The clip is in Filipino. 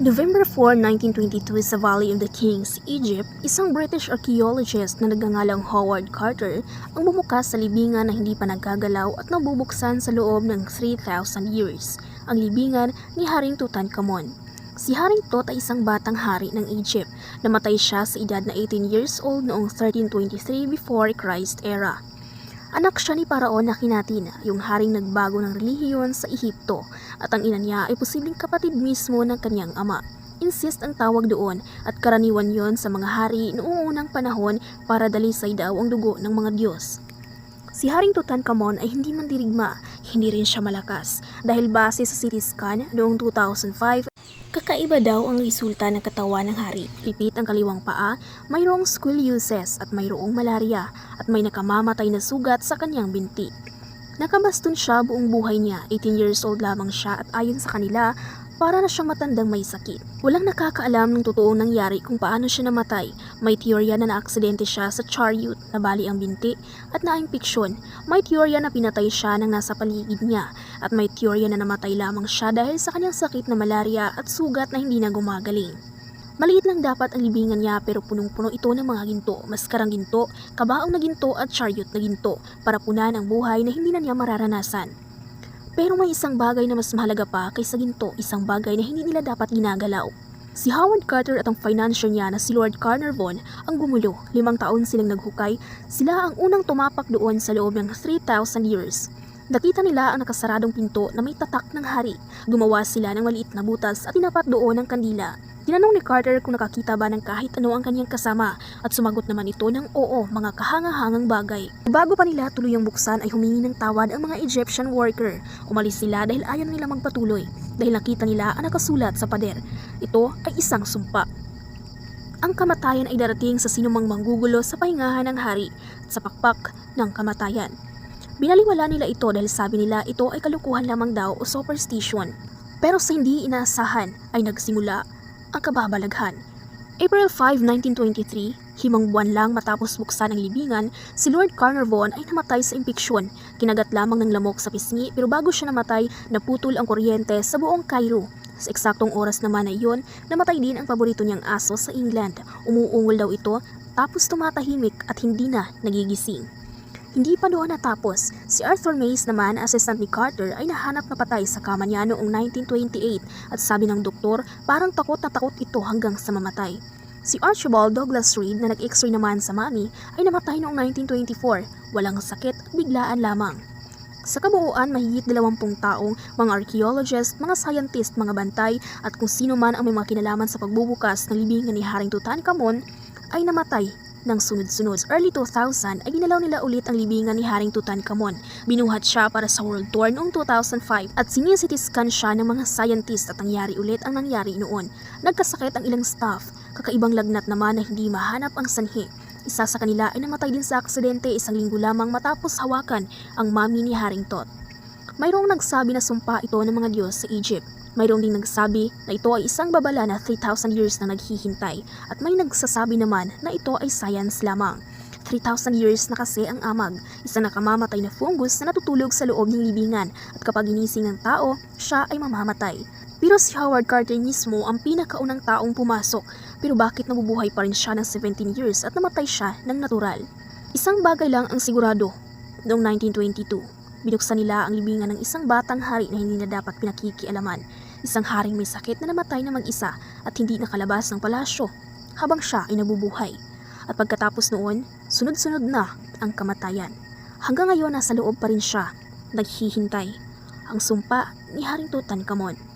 November 4, 1922 sa Valley of the Kings, Egypt, isang British archaeologist na nagngangalang Howard Carter ang bumukas sa libingan na hindi pa nagkagalaw at nabubuksan sa loob ng 3,000 years, ang libingan ni Haring Tutankhamun. Si Haring Tut ay isang batang hari ng Egypt. Namatay siya sa edad na 18 years old noong 1323 before Christ era. Anak siya ni Paraon na Akhenaten, yung haring nagbago ng relihiyon sa Ehipto, at ang ina niya ay posibleng kapatid mismo ng kanyang ama. Incest ang tawag doon at karaniwan yon sa mga hari noong unang panahon para dalisay daw ang dugo ng mga Diyos. Si Haring Tutankhamun ay hindi mandirigma, hindi rin siya malakas dahil base sa CT scan noong 2005, kakaiba daw ang resulta ng katawan ng hari. Pipit ang kaliwang paa, mayroong scoliosis at mayroong malaria at may nakamamatay na sugat sa kanyang binti. Nakabaston siya buong buhay niya, 18 years old lamang siya at ayon sa kanila, para na siyang matandang may sakit. Walang nakakaalam ng totoong nangyari kung paano siya namatay. May teorya na naaksidente siya sa chariot, nabali ang binti, at naimpeksyon. May teorya na pinatay siya ng nasa paligid niya, at may teorya na namatay lamang siya dahil sa kanyang sakit na malaria at sugat na hindi na gumagaling. Maliit lang dapat ang libingan niya pero punong-puno ito ng mga ginto, maskarang ginto, kabaong na ginto at chariot na ginto para punan ang buhay na hindi na niya mararanasan. Pero may isang bagay na mas mahalaga pa kaysa ginto, isang bagay na hindi nila dapat ginagalaw. Si Howard Carter at ang financier niya na si Lord Carnarvon ang gumulo. 5 taon silang naghukay, sila ang unang tumapak doon sa loob ng 3,000 years. Nakita nila ang nakasaradong pinto na may tatak ng hari. Gumawa sila ng maliit na butas at tinapat doon ang kandila. Tinanong ni Carter kung nakakita ba ng kahit ano ang kanyang kasama at sumagot naman ito ng oo, mga kahangahangang bagay. Bago pa nila tuluyang buksan ay humingi ng tawad ang mga Egyptian worker. Umalis sila dahil ayaw nila magpatuloy dahil nakita nila ang nakasulat sa pader. Ito ay isang sumpa. Ang kamatayan ay darating sa sinumang manggugulo sa pahingahan ng hari at sa pakpak ng kamatayan. Binaliwala nila ito dahil sabi nila ito ay kalukuhan lamang daw o superstition. Pero sa hindi inaasahan ay nagsimula ang kababalaghan. April 5, 1923, 5 buwan lang matapos buksan ang libingan, si Lord Carnarvon ay namatay sa impeksyon. Kinagat lamang ng lamok sa pisngi pero bago siya namatay, naputol ang kuryente sa buong Cairo. Sa eksaktong oras naman na iyon, namatay din ang paborito niyang aso sa England. Umuungol daw ito tapos tumatahimik at hindi na nagigising. Hindi pa doon natapos, si Arthur Mays naman, assistant ni Carter, ay nahanap na patay sa kama niya noong 1928 at sabi ng doktor parang takot na takot ito hanggang sa mamatay. Si Archibald Douglas Reed na nag-x-ray naman sa mami ay namatay noong 1924, walang sakit at biglaan lamang. Sa kabuuan, mahigit 20 taong, mga archaeologist, mga scientist, mga bantay at kung sino man ang may mga kinalaman sa pagbubukas ng libingan ni Haring Tutankhamun ay namatay ng sunod-sunod. Early 2000 ay ginalaw nila ulit ang libingan ni Haring Tutankhamun. Binuhat siya para sa World Tour noong 2005 at sinisitiskan siya ng mga scientist at nangyari ulit ang nangyari noon. Nagkasakit ang ilang staff, kakaibang lagnat naman na hindi mahanap ang sanhi. Isa sa kanila ay namatay din sa aksidente 1 linggo lamang matapos hawakan ang mami ni Haring Tut. Mayroong nagsabi na sumpa ito ng mga Diyos sa Egypt. Mayroong ding nagsabi na ito ay isang babala na 3,000 years na naghihintay at may nagsasabi naman na ito ay science lamang. 3,000 years na kasi ang amag, isang nakamamatay na fungus na natutulog sa loob ng libingan at kapag ginising ng tao, siya ay mamamatay. Pero si Howard Carter mismo ang pinakaunang taong pumasok, pero bakit nabubuhay pa rin siya ng 17 years at namatay siya ng natural? Isang bagay lang ang sigurado, noong 1922. Binuksan nila ang libingan ng isang batang hari na hindi na dapat pinakikialaman. Isang haring may sakit na namatay na mag-isa at hindi nakalabas ng palasyo habang siya ay nabubuhay. At pagkatapos noon, sunod-sunod na ang kamatayan. Hanggang ngayon nasa loob pa rin siya, naghihintay. Ang sumpa ni Haring Tutankhamun.